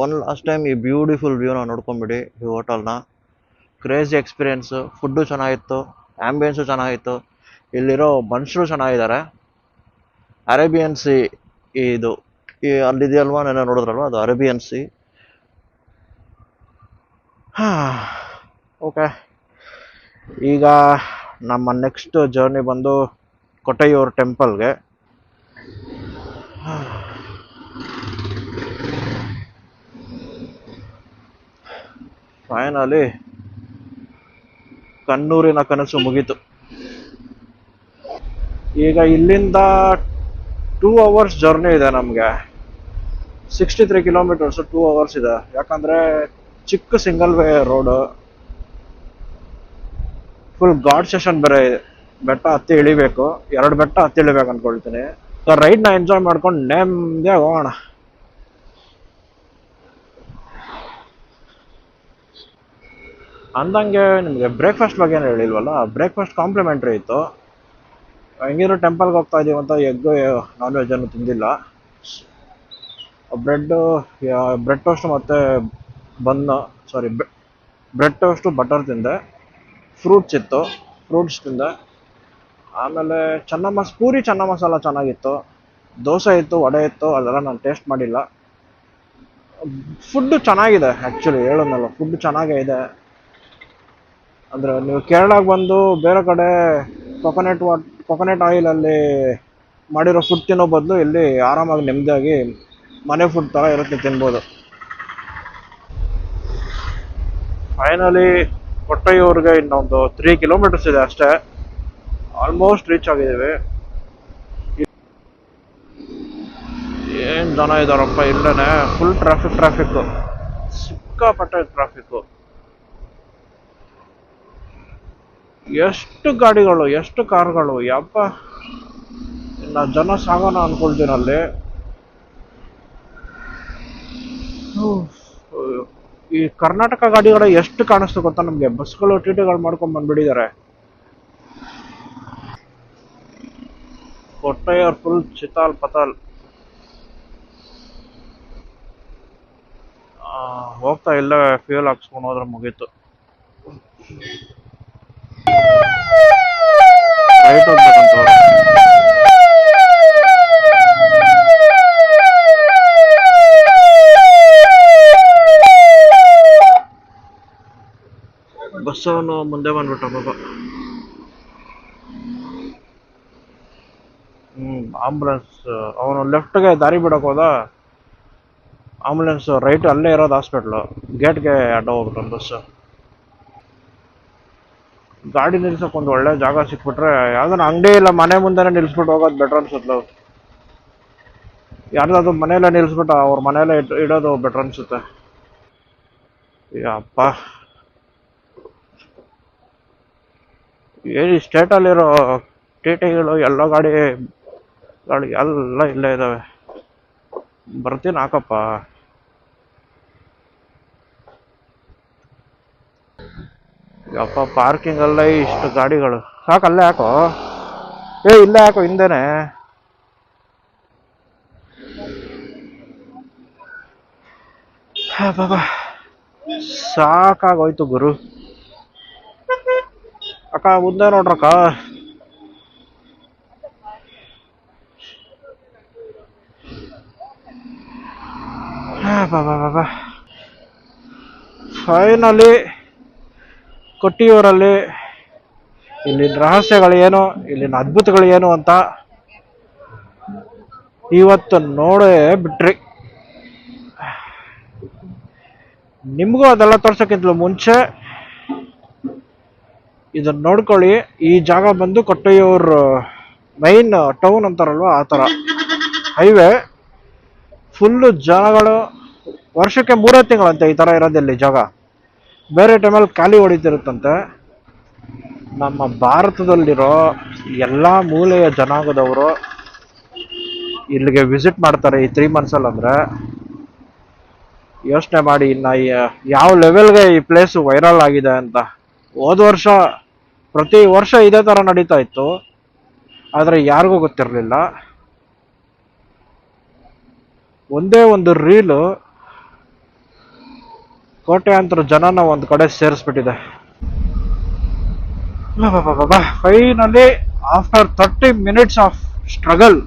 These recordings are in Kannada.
ಒನ್ ಲಾಸ್ಟ್ ಟೈಮ್ ಈ ಬ್ಯೂಟಿಫುಲ್ ವ್ಯೂನ ನೋಡ್ಕೊಂಬಿಡಿ ಈ ಹೋಟೆಲ್ನ. ಕ್ರೇಜಿ ಎಕ್ಸ್ಪೀರಿಯೆನ್ಸು, ಫುಡ್ಡು ಚೆನ್ನಾಗಿತ್ತು, ಆ್ಯಂಬಿಯನ್ಸು ಚೆನ್ನಾಗಿತ್ತು, ಇಲ್ಲಿರೋ ಮನುಷ್ಯರು ಚೆನ್ನಾಗಿದ್ದಾರೆ. ಅರೇಬಿಯನ್ ಸಿ ಇದು ಅಲ್ಲಿದೆಯಲ್ವಾ, ನೆನ್ನೆ ನೋಡಿದ್ರಲ್ವ, ಅದು ಅರೇಬಿಯನ್ ಸಿ. ಓಕೆ, ಈಗ ನಮ್ಮ ನೆಕ್ಸ್ಟ್ ಜರ್ನಿ ಬಂದು ಕೊಟ್ಟಯೂರು ಟೆಂಪಲ್ಗೆ. ಫೈನಲಿ ಕಣ್ಣೂರಿನ ಕನಸು ಮುಗೀತು. ಈಗ ಇಲ್ಲಿಂದ 2 hours ಜರ್ನಿ ಇದೆ ನಮಗೆ. 63 ಕಿಲೋಮೀಟರ್ಸ್, 2 hours ಇದೆ. ಯಾಕಂದ್ರೆ ಚಿಕ್ಕ single way road, full god session ಬೇರೆ ಇದೆ. ಬೆಟ್ಟ ಹತ್ತಿ ಇಳಿಬೇಕು, 2 ಬೆಟ್ಟ ಹತ್ತಿ ಇಳಿಬೇಕು ಅನ್ಕೊಳ್ತೀನಿ. ರೈಡ್ನ ಎಂಜಾಯ್ ಮಾಡ್ಕೊಂಡು ನೆಮ್ಮದಿಯಾಗಿ ಹೋಗೋಣ. ಅಂದಂಗೆ ನಿಮಗೆ ಬ್ರೇಕ್ಫಾಸ್ಟ್ ಬಗ್ಗೆ ಏನು ಹೇಳಿಲ್ವಲ್ಲ, ಬ್ರೇಕ್ಫಾಸ್ಟ್ ಕಾಂಪ್ಲಿಮೆಂಟ್ರಿ ಇತ್ತು. ಹೆಂಗಿದ್ರು ಟೆಂಪಲ್ಗೆ ಹೋಗ್ತಾ ಇದೀವಿ ಅಂತ ಎಗ್ ನಾನ್ ವೆಜ್ ಅನ್ನು ತಿಂದಿಲ್ಲ. ಬ್ರೆಡ್ ಟೋಸ್ಟ್ ಮತ್ತು ಬ್ರೆಡ್ ಟೋಸ್ಟು ಬಟರ್ ತಿಂದೆ. ಫ್ರೂಟ್ಸ್ ತಿಂದೆ. ಆಮೇಲೆ ಪೂರಿ ಚೆನ್ನ ಮಸಾಲ ಚೆನ್ನಾಗಿತ್ತು. ದೋಸೆ ಇತ್ತು, ವಡೆ ಇತ್ತು, ಅದೆಲ್ಲ ನಾನು ಟೇಸ್ಟ್ ಮಾಡಿಲ್ಲ. ಫುಡ್ಡು ಚೆನ್ನಾಗಿದೆ, ಆ್ಯಕ್ಚುಲಿ ಹೇಳೋದಲ್ಲ, ಫುಡ್ ಚೆನ್ನಾಗೇ ಇದೆ. ಅಂದರೆ ನೀವು ಕೇರಳಕ್ಕೆ ಬಂದು ಬೇರೆ ಕಡೆ ಕೊಕೊನೆಟ್ ಆಯಿಲಲ್ಲಿ ಮಾಡಿರೋ ಫುಡ್ ತಿನ್ನೋ ಬದಲು ಇಲ್ಲಿ ಆರಾಮಾಗಿ ನೆಮ್ಮದಿಯಾಗಿ ಮನೆ ಫುಡ್ ಥರ ಇರುತ್ತೆ, ತಿನ್ಬೋದು. ಫೈನಲಿ ಕೊಟ್ಟಯೂರಿಗೆ ಇನ್ನೊಂದು 3 ಕಿಲೋಮೀಟರ್ಸ್ ಇದೆ ಅಷ್ಟೇ. ಆಲ್ಮೋಸ್ಟ್ ರೀಚ್ ಆಗಿದ್ದೀವಿ. ಏನು ಜನ ಇದ್ದಾರಪ್ಪ ಇಲ್ಲೇ, ಫುಲ್ ಟ್ರಾಫಿಕ್ಕು, ಸಿಕ್ಕಾಪಟ್ಟೆ ಟ್ರಾಫಿಕ್ಕು. ಎಷ್ಟು ಗಾಡಿಗಳು, ಎಷ್ಟು ಕಾರ್ಗಳು, ಯಪ್ಪ. ಇನ್ನು ಜನ ಸಾಗೋಣ ಅನ್ಕೊಳ್ತೀನಿ ಅಲ್ಲಿ. ಈ ಕರ್ನಾಟಕ ಗಾಡಿಗಳು ಎಷ್ಟು ಕಾಣಿಸ್ತು ಗೊತ್ತಾ ನಮಗೆ. ಬಸ್ಗಳು ಟಿಟಿಗಳು ಮಾಡ್ಕೊಂಡ್ ಬಂದ್ಬಿಟ್ಟಿದ್ದಾರೆ. ಕೊಟ್ಟಯೂರು ಫುಲ್ ಚಿತಾಲ್ ಪತಾಲ್. ಹೋಗ್ತಾ ಇಲ್ಲ, ಫ್ಯೂಲ್ ಹಾಕ್ಸ್ಕೊಂಡು ಹೋದ್ರೆ ಮುಗೀತು. ರೈಟ್ ಹೋಗ್ಬೇಕಂತ. ಬಸ್ ಅವನು ಮುಂದೆ ಬಂದ್ಬಿಟ್ಟ ಪಾಪ. ಆಂಬುಲೆನ್ಸ್ ಅವನು ಲೆಫ್ಟ್ಗೆ ದಾರಿ ಬಿಡಕ್ ಹೋದ. ಆಂಬುಲೆನ್ಸ್ ರೈಟ್ ಅಲ್ಲೇ ಇರೋದು ಹಾಸ್ಪಿಟ್ಲು, ಗೇಟ್ಗೆ ಅಡ್ಡ ಹೋಗ್ಬಿಟ್ಟು ಬಸ್. ಗಾಡಿ ನಿಲ್ಸಕ್ ಒಂದು ಒಳ್ಳೆ ಜಾಗ ಸಿಕ್ಬಿಟ್ರೆ, ಯಾವ್ದಾನ ಅಂಗಡಿ ಇಲ್ಲ ಮನೆ ಮುಂದೆನೆ ನಿಲ್ಸ್ಬಿಟ್ಟು ಹೋಗೋದು ಬೆಟರ್ ಅನ್ಸುತ್ತೆ. ಯಾರ್ದಾದ್ರು ಮನೆಯಲ್ಲೇ ನಿಲ್ಸ್ಬಿಟ್ಟು ಅವ್ರ ಮನೆಯಲ್ಲೇ ಇಡೋದು ಬೆಟರ್ ಅನ್ಸುತ್ತೆ. ಅಪ್ಪ, ಏನು ಸ್ಟೇಟಲ್ಲಿರೋ ಟಿಟಿಗಳು ಎಲ್ಲ ಗಾಡಿ ಎಲ್ಲ ಇಲ್ಲೇ ಇದ್ದಾವೆ. ಬರ್ತೀನಿ ಹಾಕಪ್ಪ. ಯಪ್ಪ, ಪಾರ್ಕಿಂಗ್ ಅಲ್ಲೇ ಇಷ್ಟು ಗಾಡಿಗಳು, ಸಾಕಲ್ಲೇ ಹಾಕೋ. ಇಲ್ಲೇ ಹಾಕೋ ಹಿಂದೆನೆ. ಬಾಬಾ, ಸಾಕಾಗೋಯ್ತು ಗುರು. ಅಕ್ಕ ಮುಂದೆ ನೋಡ್ರಕ್ಕ. ಬಾಬಾ, ಫೈನಲಿ ಕೊಟ್ಟಿಯೂರಲ್ಲಿ ಇಲ್ಲಿನ ರಹಸ್ಯಗಳೇನು, ಇಲ್ಲಿನ ಅದ್ಭುತಗಳೇನು ಅಂತ ಇವತ್ತು ನೋಡೇ ಬಿಟ್ರಿ. ನಿಮಗೂ ಅದೆಲ್ಲ ತೋರ್ಸೋಕ್ಕಿಂತಲೂ ಮುಂಚೆ ಇದನ್ನ ನೋಡ್ಕೊಳ್ಳಿ. ಈ ಜಾಗ ಬಂದು ಕೊಟ್ಟಯೂರು ಮೈನ್ ಟೌನ್ ಅಂತಾರಲ್ವ, ಆ ಥರ ಹೈವೇ. ಫುಲ್ಲು ಜನಗಳು. ವರ್ಷಕ್ಕೆ 3 ತಿಂಗಳಂತೆ ಈ ಥರ ಇರೋದಿಲ್ಲ ಜಾಗ. ಬೇರೆ ಟೈಮಲ್ಲಿ ಖಾಲಿ ಹೊಡಿತಿರುತ್ತಂತೆ. ನಮ್ಮ ಭಾರತದಲ್ಲಿರೋ ಎಲ್ಲ ಮೂಲೆಯ ಜನಾಂಗದವರು ಇಲ್ಲಿಗೆ ವಿಸಿಟ್ ಮಾಡ್ತಾರೆ ಈ 3 ಮಂತ್ಸಲ್ಲಿ. ಅಂದರೆ ಯೋಚನೆ ಮಾಡಿ ಇನ್ನು ಯಾವ ಲೆವೆಲ್ಗೆ ಈ ಪ್ಲೇಸು ವೈರಲ್ ಆಗಿದೆ ಅಂತ. ಹೋದ ವರ್ಷ ಪ್ರತಿ ವರ್ಷ ಇದೇ ಥರ ನಡೀತಾ ಇತ್ತು, ಆದರೆ ಯಾರಿಗೂ ಗೊತ್ತಿರಲಿಲ್ಲ. ಒಂದೇ ಒಂದು ರೀಲು ಕೋಟ್ಯಾಂತರ ಜನನ ಒಂದು ಕಡೆ ಸೇರಿಸ್ಬಿಟ್ಟಿದೆ. Finally after 30 minutes of struggle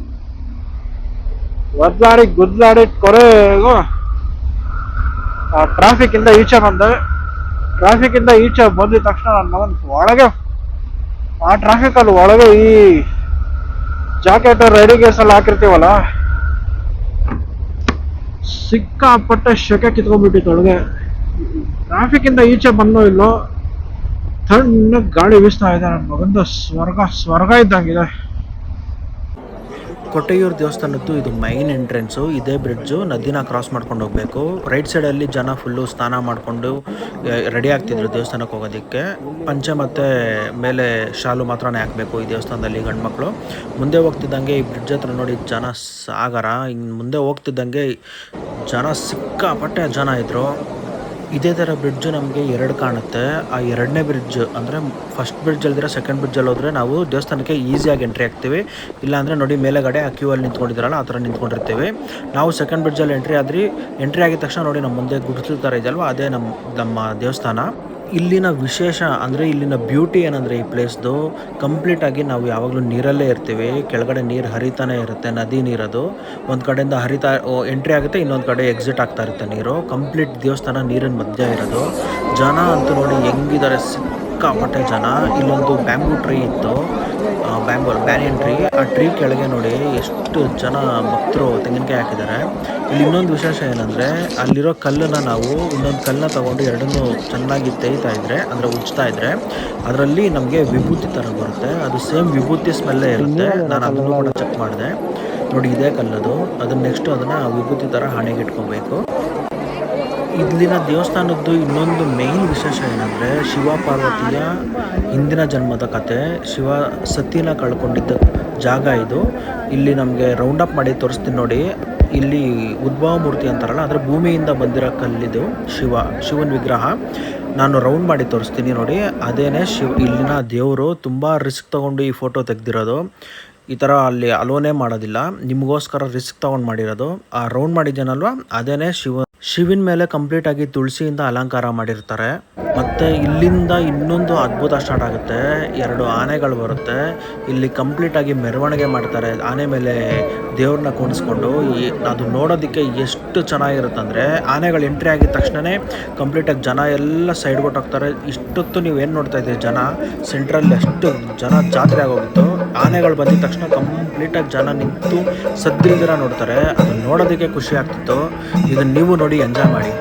ಒದ್ಲಾಡಿ ಗುದ್ಲಾಡಿ ಕೊನೆಗೂ ಟ್ರಾಫಿಕ್ ಇಂದ ಈಚೆ ಬಂದೆ. ಟ್ರಾಫಿಕ್ ಇಂದ ಈಚೆ ಬಂದಿದ ತಕ್ಷಣ ನನ್ನ ಮಗನ್ ಒಳಗೆ ಆ ಟ್ರಾಫಿಕ್ ಅಲ್ಲಿ ಒಳಗೆ ಈ ಜಾಕೆಟ್ ರೈಡಿಂಗ್ ಗೇರ್ಸ್ ಎಲ್ಲ ಹಾಕಿರ್ತೀವಲ್ಲ, ಸಿಕ್ಕಾಪಟ್ಟೆ ಶೆಕೆ ಕಿತ್ಕೊಂಡ್ಬಿಟ್ಟಿತ್ತು ಒಳಗೆ. ಟ್ರಾಫಿಕ್ ಇಂದ ಈಚೆ ಬಂದೋ ಇಲ್ಲೋ ತಣ್ಣಗೆ ಗಾಳಿ ಬೀಸ್ತಾ ಇದೆ. ನನ್ನ ಮಗಂದು ಸ್ವರ್ಗ ಇದ್ದಂಗಿದೆ. ಕೊಟ್ಟೆಯೂರು ದೇವಸ್ಥಾನದ್ದು ಇದು ಮೈನ್ ಎಂಟ್ರೆನ್ಸು. ಇದೇ ಬ್ರಿಡ್ಜು, ನದಿನ ಕ್ರಾಸ್ ಮಾಡ್ಕೊಂಡು ಹೋಗಬೇಕು. ರೈಟ್ ಸೈಡಲ್ಲಿ ಜನ ಫುಲ್ಲು ಸ್ನಾನ ಮಾಡಿಕೊಂಡು ರೆಡಿ ಆಗ್ತಿದ್ರು ದೇವಸ್ಥಾನಕ್ಕೆ ಹೋಗೋದಕ್ಕೆ. ಪಂಚೆ ಮತ್ತು ಮೇಲೆ ಶಾಲು ಮಾತ್ರನೇ ಹಾಕಬೇಕು ಈ ದೇವಸ್ಥಾನದಲ್ಲಿ ಗಂಡು ಮಕ್ಕಳು. ಮುಂದೆ ಹೋಗ್ತಿದ್ದಂಗೆ ಈ ಬ್ರಿಡ್ಜ್ ಹತ್ರ ನೋಡಿ ಜನ ಸಾಗರ. ಇನ್ನು ಮುಂದೆ ಹೋಗ್ತಿದ್ದಂಗೆ ಜನ ಸಿಕ್ಕಾಪಟ್ಟೆ ಜನ ಇದ್ದರು. ಇದೇ ಥರ ಬ್ರಿಡ್ಜು ನಮಗೆ 2 ಕಾಣುತ್ತೆ. ಆ 2ನೇ ಬ್ರಿಡ್ಜ್ ಅಂದರೆ ಫಸ್ಟ್ ಬ್ರಿಡ್ಜ್ ಅಲ್ದಿರ ಸೆಕೆಂಡ್ ಬ್ರಿಡ್ಜಲ್ಲಿ ಹೋದರೆ ನಾವು ದೇವಸ್ಥಾನಕ್ಕೆ ಈಸಿಯಾಗಿ ಎಂಟ್ರಿ ಆಗ್ತೀವಿ. ಇಲ್ಲಾಂದರೆ ನೋಡಿ ಮೇಲೆಗಡೆ ಆ ಕ್ಯೂ ಅಲ್ಲಿ ನಿಂತ್ಕೊಂಡಿದ್ದಾರಲ್ಲ ಆ ಥರ ನಿಂತ್ಕೊಂಡಿರ್ತೀವಿ. ನಾವು ಸೆಕೆಂಡ್ ಬ್ರಿಡ್ಜಲ್ಲಿ ಎಂಟ್ರಿ ಆಗಿದ ತಕ್ಷಣ ನೋಡಿ ನಮ್ಮ ಮುಂದೆ ಗುಡಿಸಲು ಥರ ಇದೆಯಲ್ವ, ಅದೇ ನಮ್ಮ ದೇವಸ್ಥಾನ. ಇಲ್ಲಿನ ವಿಶೇಷ ಅಂದರೆ ಇಲ್ಲಿನ ಬ್ಯೂಟಿ ಏನಂದರೆ ಈ ಪ್ಲೇಸ್ದು ಕಂಪ್ಲೀಟಾಗಿ ನಾವು ಯಾವಾಗಲೂ ನೀರಲ್ಲೇ ಇರ್ತೀವಿ. ಕೆಳಗಡೆ ನೀರು ಹರಿತಾನೆ ಇರುತ್ತೆ, ನದಿ ನೀರದು. ಒಂದು ಕಡೆಯಿಂದ ಎಂಟ್ರಿ ಆಗುತ್ತೆ, ಇನ್ನೊಂದು ಕಡೆ ಎಕ್ಸಿಟ್ ಆಗ್ತಾ ಇರುತ್ತೆ ನೀರು. ಕಂಪ್ಲೀಟ್ ದೇವಸ್ಥಾನ ನೀರಿನ ಮಧ್ಯೆ ಇರೋದು. ಜನ ಅಂತೂ ನೋಡಿ ಹೆಂಗಿದ್ದಾರೆ, ಸಿಕ್ಕಾಪಟ್ಟೆ ಜನ. ಇಲ್ಲೊಂದು ಬ್ಯಾಂಬೂ ಟ್ರೀ ಇತ್ತು, ಬ್ಯಾನಿಯನ್ ಟ್ರೀ. ಆ ಟ್ರೀ ಕೆಳಗೆ ನೋಡಿ ಎಷ್ಟು ಜನ ಭಕ್ತರು ತೆಂಗಿನಕಾಯಿ ಹಾಕಿದ್ದಾರೆ. ಇಲ್ಲಿ ಇನ್ನೊಂದು ವಿಶೇಷ ಏನಂದರೆ ಅಲ್ಲಿರೋ ಕಲ್ಲನ್ನು ನಾವು ಇನ್ನೊಂದು ಕಲ್ಲನ್ನ ತೊಗೊಂಡು ಎರಡನ್ನೂ ಚೆನ್ನಾಗಿ ತೇಯ್ತಾ ಇದ್ದರೆ ಅಂದರೆ ಉಜ್ತಾ ಇದ್ದರೆ ಅದರಲ್ಲಿ ನಮಗೆ ವಿಭೂತಿ ಥರ ಬರುತ್ತೆ. ಅದು ಸೇಮ್ ವಿಭೂತಿ ಸ್ಮೆಲ್ಲೇ ಇರುತ್ತೆ. ನಾನು ಅದನ್ನು ಕೂಡ ಚೆಕ್ ಮಾಡಿದೆ. ನೋಡಿ ಇದೇ ಕಲ್ಲದು. ಅದನ್ನು ನೆಕ್ಸ್ಟು ಅದನ್ನು ವಿಭೂತಿ ಥರ ಹಣೆಗೆ ಇಟ್ಕೊಬೇಕು. ಇಲ್ಲಿನ ದೇವಸ್ಥಾನದ್ದು ಇನ್ನೊಂದು ಮೇಯ್ನ್ ವಿಶೇಷ ಏನಂದರೆ ಶಿವ ಪಾರ್ವತಿಯ ಹಿಂದಿನ ಜನ್ಮದ ಕತೆ. ಶಿವ ಸತಿನ ಕಳ್ಕೊಂಡಿದ್ದ ಜಾಗ ಇದು. ಇಲ್ಲಿ ನಮಗೆ ರೌಂಡ್ ಅಪ್ ಮಾಡಿ ತೋರಿಸ್ತೀನಿ ನೋಡಿ. ಇಲ್ಲಿ ಉದ್ಭವ ಮೂರ್ತಿ ಅಂತಾರಲ್ಲ, ಅಂದರೆ ಭೂಮಿಯಿಂದ ಬಂದಿರೋ ಕಲ್ಲಿದು ಶಿವನ ವಿಗ್ರಹ. ನಾನು ರೌಂಡ್ ಮಾಡಿ ತೋರಿಸ್ತೀನಿ ನೋಡಿ. ಅದೇನೇ ಇಲ್ಲಿನ ದೇವರು. ತುಂಬ ರಿಸ್ಕ್ ತೊಗೊಂಡು ಈ ಫೋಟೋ ತೆಗೆದಿರೋದು. ಈ ಥರ ಅಲ್ಲಿ ಅಲೋನೇ ಮಾಡೋದಿಲ್ಲ, ನಿಮಗೋಸ್ಕರ ರಿಸ್ಕ್ ತೊಗೊಂಡು ಮಾಡಿರೋದು. ಆ ರೌಂಡ್ ಮಾಡಿದ್ದೇನಲ್ವ ಅದೇನೇ ಶಿವನ ಮೇಲೆ ಕಂಪ್ಲೀಟಾಗಿ ತುಳಸಿಯಿಂದ ಅಲಂಕಾರ ಮಾಡಿರ್ತಾರೆ. ಮತ್ತು ಇಲ್ಲಿಂದ ಇನ್ನೊಂದು ಅದ್ಭುತ ಸ್ಟಾರ್ಟ್ ಆಗುತ್ತೆ. 2 ಆನೆಗಳು ಬರುತ್ತೆ. ಇಲ್ಲಿ ಕಂಪ್ಲೀಟಾಗಿ ಮೆರವಣಿಗೆ ಮಾಡ್ತಾರೆ ಆನೆ ಮೇಲೆ ದೇವ್ರನ್ನ ಕೂಣಿಸ್ಕೊಂಡು. ಅದು ನೋಡೋದಕ್ಕೆ ಎಷ್ಟು ಚೆನ್ನಾಗಿರುತ್ತೆ ಅಂದರೆ ಆನೆಗಳು ಎಂಟ್ರಿ ಆಗಿದ ತಕ್ಷಣವೇ ಕಂಪ್ಲೀಟಾಗಿ ಜನ ಎಲ್ಲ ಸೈಡ್ ಕೊಟ್ಟೋಗ್ತಾರೆ. ಇಷ್ಟೊತ್ತು ನೀವೇನು ನೋಡ್ತಾ ಇದ್ದೀರಿ, ಜನ ಸೆಂಟ್ರಲ್ಲಿ ಅಷ್ಟು ಜನ ಜಾತ್ರೆ ಆಗೋಗಿತ್ತು. ಆನೆಗಳು ಬಂದಿದ ತಕ್ಷಣ ಕಂಪ್ಲೀಟಾಗಿ ಜನ ನಿಂತು ಸದ್ದಿಲ್ದಿರ ನೋಡ್ತಾರೆ. ಅದನ್ನು ನೋಡೋದಕ್ಕೆ ಖುಷಿ ಆಗ್ತಿತ್ತು. ಇದನ್ನು ನೀವು ನೋಡಿ ಎಂಜಾಯ್ ಮಾಡಿ.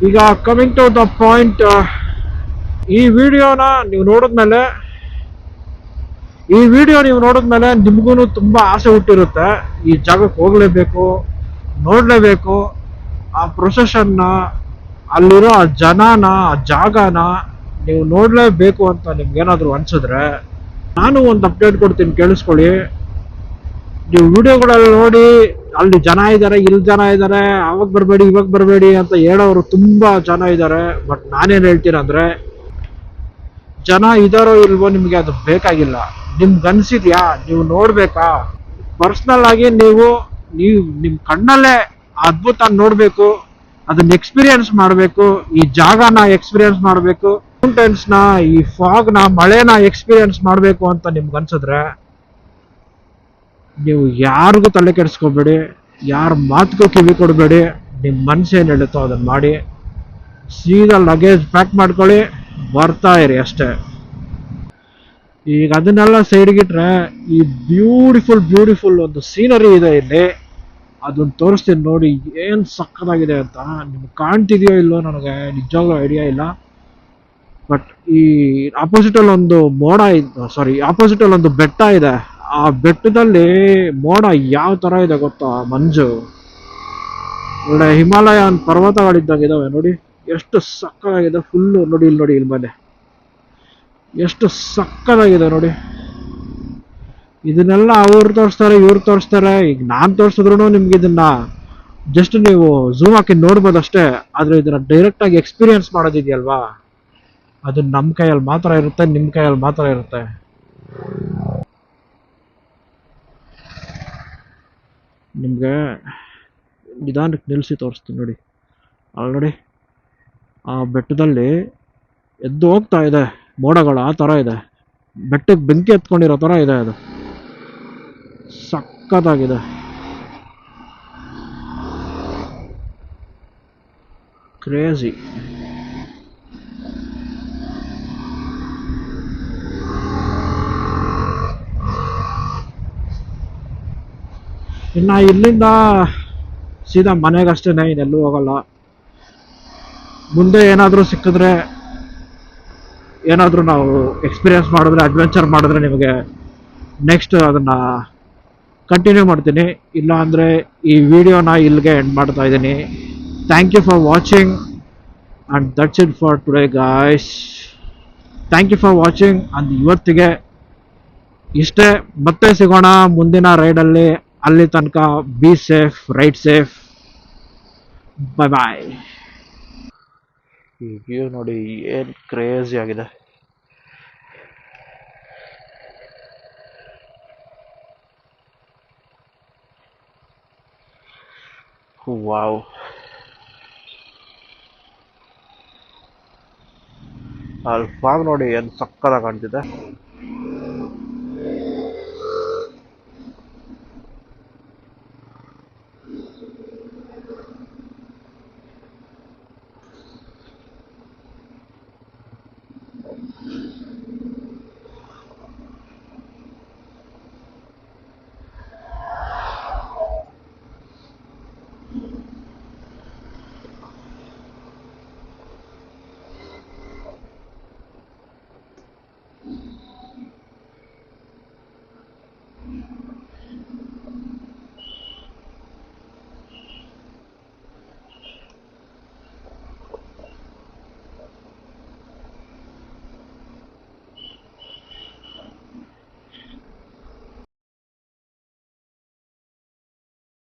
ಈಗ ಕಮಿಂಗ್ ಟು ದ ಪಾಯಿಂಟ್, ಈ ವಿಡಿಯೋನ ನೀವು ನೋಡಿದ್ಮೇಲೆ ನಿಮ್ಗೂ ತುಂಬಾ ಆಸೆ ಹುಟ್ಟಿರುತ್ತೆ, ಈ ಜಾಗಕ್ಕೆ ಹೋಗ್ಲೇಬೇಕು, ನೋಡ್ಲೇಬೇಕು, ಆ ಪ್ರೊಸೆಷನ್ನ, ಅಲ್ಲಿರೋ ಆ ಜನನ, ಆ ಜಾಗನ ನೀವು ನೋಡ್ಲೇಬೇಕು ಅಂತ ನಿಮ್ಗೇನಾದ್ರು ಅನ್ಸಿದ್ರೆ ನಾನು ಒಂದು ಅಪ್ಡೇಟ್ ಕೊಡ್ತೀನಿ, ಕೇಳಿಸ್ಕೊಳ್ಳಿ. ನೀವು ವಿಡಿಯೋಗಳಲ್ಲಿ ನೋಡಿ ಅಲ್ಲಿ ಜನ ಇದ್ದಾರೆ, ಇಲ್ಲಿ ಜನ ಇದ್ದಾರೆ, ಅವಾಗ ಬರಬೇಡಿ ಇವಾಗ ಬರಬೇಡಿ ಅಂತ ಹೇಳೋರು ತುಂಬಾ ಜನ ಇದ್ದಾರೆ. ಬಟ್ ನಾನೇನ್ ಹೇಳ್ತೀನಿ ಅಂದ್ರೆ, ಜನ ಇದಾರೋ ಇಲ್ವೋ ನಿಮ್ಗೆ ಅದು ಬೇಕಾಗಿಲ್ಲ. ನಿಮ್ಗೆ ಅನ್ಸಿದ್ಯಾ, ನೀವು ನೋಡ್ಬೇಕಾ, ಪರ್ಸನಲ್ ಆಗಿ ನೀವು ನಿಮ್ ಕಣ್ಣಲ್ಲೇ ಆ ಅದ್ಭುತ ನೋಡ್ಬೇಕು, ಅದನ್ನ ಎಕ್ಸ್ಪೀರಿಯನ್ಸ್ ಮಾಡ್ಬೇಕು, ಈ ಜಾಗನ ಎಕ್ಸ್ಪೀರಿಯನ್ಸ್ ಮಾಡ್ಬೇಕು, ಮೌಂಟೇನ್ಸ್ ನ, ಈ ಫಾಗ್ ನ, ಮಳೆನ ಎಕ್ಸ್ಪೀರಿಯನ್ಸ್ ಮಾಡ್ಬೇಕು ಅಂತ ನಿಮ್ಗೆ ಅನ್ಸಿದ್ರೆ ನೀವು ಯಾರಿಗೂ ತಲೆ ಕೆಡಿಸ್ಕೋಬೇಡಿ, ಯಾರ ಮಾತುಗೂ ಕಿವಿ ಕೊಡಬೇಡಿ, ನಿಮ್ ಮನ್ಸೇನ್ ಹೇಳುತ್ತೋ ಅದನ್ನ ಮಾಡಿ, ಸೀದಾ ಲಗೇಜ್ ಪ್ಯಾಕ್ ಮಾಡ್ಕೊಳ್ಳಿ, ಬರ್ತಾ ಇರಿ ಅಷ್ಟೇ. ಈಗ ಅದನ್ನೆಲ್ಲ ಸೈಡ್ಗಿಟ್ರೆ ಈ ಬ್ಯೂಟಿಫುಲ್ ಒಂದು ಸೀನರಿ ಇದೆ ಇಲ್ಲಿ, ಅದನ್ನ ತೋರಿಸ್ತೀನಿ ನೋಡಿ, ಏನ್ ಸಕ್ಕತ್ತಾಗಿದೆ ಅಂತ. ನಿಮ್ಗೆ ಕಾಣ್ತಿದೆಯೋ ಇಲ್ಲೋ ನನಗೆ ನಿಜವಾಗ್ಲೂ ಐಡಿಯಾ ಇಲ್ಲ. ಬಟ್ ಈ ಆಪೋಸಿಟ್ ಅಲ್ಲಿ ಒಂದು ಮೋಡ ಆಪೋಸಿಟ್ ಅಲ್ಲಿ ಒಂದು ಬೆಟ್ಟ ಇದೆ. ಆ ಬೆಟ್ಟದಲ್ಲಿ ಮೋಡ ಯಾವ ತರ ಇದೆ ಗೊತ್ತಾ, ಮಂಜು, ಒಳ್ಳೆ ಹಿಮಾಲಯನ್ ಪರ್ವತಗಳಿದ್ದಾಗ ಇದಾವೆ ನೋಡಿ, ಎಷ್ಟು ಸಕ್ಕತ್ತಾಗಿದೆ. ಫುಲ್ಲು ನೋಡಿ, ಇಲ್ಲಿ ಮೇಲೆ ಎಷ್ಟು ಸಕ್ಕತ್ತಾಗಿದೆ ನೋಡಿ. ಇದನ್ನೆಲ್ಲ ಅವ್ರು ತೋರಿಸ್ತಾರೆ, ಇವ್ರು ತೋರಿಸ್ತಾರೆ. ಈಗ ನಾನ್ ತೋರಿಸಿದ್ರು ನಿಮ್ಗೆ ಇದನ್ನ ಜಸ್ಟ್ ನೀವು ಝೂಮ್ ಹಾಕಿ ನೋಡ್ಬೋದು ಅಷ್ಟೇ. ಆದ್ರೆ ಇದನ್ನ ಡೈರೆಕ್ಟ್ ಆಗಿ ಎಕ್ಸ್ಪೀರಿಯನ್ಸ್ ಮಾಡೋದಿದೆಯಲ್ವಾ, ಅದು ನಮ್ಮ ಕೈಯಲ್ಲಿ ಮಾತ್ರ ಇರುತ್ತೆ, ನಿಮ್ ಕೈಯಲ್ಲಿ ಮಾತ್ರ ಇರುತ್ತೆ. ನಿಮ್ಗೆ ನಿಧಾನಕ್ಕೆ ನಿಲ್ಲಿಸಿ ತೋರಿಸ್ತೀನಿ ನೋಡಿ. ಅಲ್ಲಿ ನೋಡಿ, ಆ ಬೆಟ್ಟದಲ್ಲಿ ಎದ್ದು ಹೋಗ್ತಾ ಇದೆ ಮೋಡಗಳು, ಆ ತರ ಇದೆ, ಬೆಟ್ಟಕ್ಕೆ ಬೆಂಕಿ ಎತ್ಕೊಂಡಿರೋ ತರ ಇದೆ, ಅದು ಸಕ್ಕತ್ತಾಗಿದೆ. ಕ್ರೇಜಿ. ಇನ್ನ ಇಲ್ಲಿಂದ ಸೀದಾ ಮನೆಗಷ್ಟೇನೆ, ಇನ್ನೆಲ್ಲೂ ಹೋಗಲ್ಲ. ಮುಂದೆ ಏನಾದರೂ ಸಿಕ್ಕಿದ್ರೆ, ಏನಾದರೂ ನಾವು ಎಕ್ಸ್ಪೀರಿಯನ್ಸ್ ಮಾಡಿದ್ರೆ, ಅಡ್ವೆಂಚರ್ ಮಾಡಿದ್ರೆ ನಿಮಗೆ ನೆಕ್ಸ್ಟ್ ಅದನ್ನ ಕಂಟಿನ್ಯೂ ಮಾಡ್ತೀನಿ. ಇಲ್ಲ ಅಂದರೆ ಈ ವಿಡಿಯೋನ ಇಲ್ಲಿಗೆ ಎಂಡ್ ಮಾಡ್ತಾ ಇದ್ದೀನಿ. Thank you for watching and that's it for today guys. Thank you for watching. And ಇವತ್ತಿಗೆ ಇಷ್ಟೇ. ಮತ್ತೆ ಸಿಗೋಣ ಮುಂದಿನ ರೈಡಲ್ಲಿ. ಅಲ್ಲಿ ತನಕ be safe, ride safe, bye bye. ಈ ವ್ಯೂ ನೋಡಿ ಏನು ಕ್ರೇಜಿ ಆಗಿದೆ. ವಾವ್, ಅಲ್ಲಿ ಫಾಗ್ ನೋಡಿ ಏನು ಸಕ್ಕತ್ತಾಗಿ ಕಾಣ್ತಿದೆ.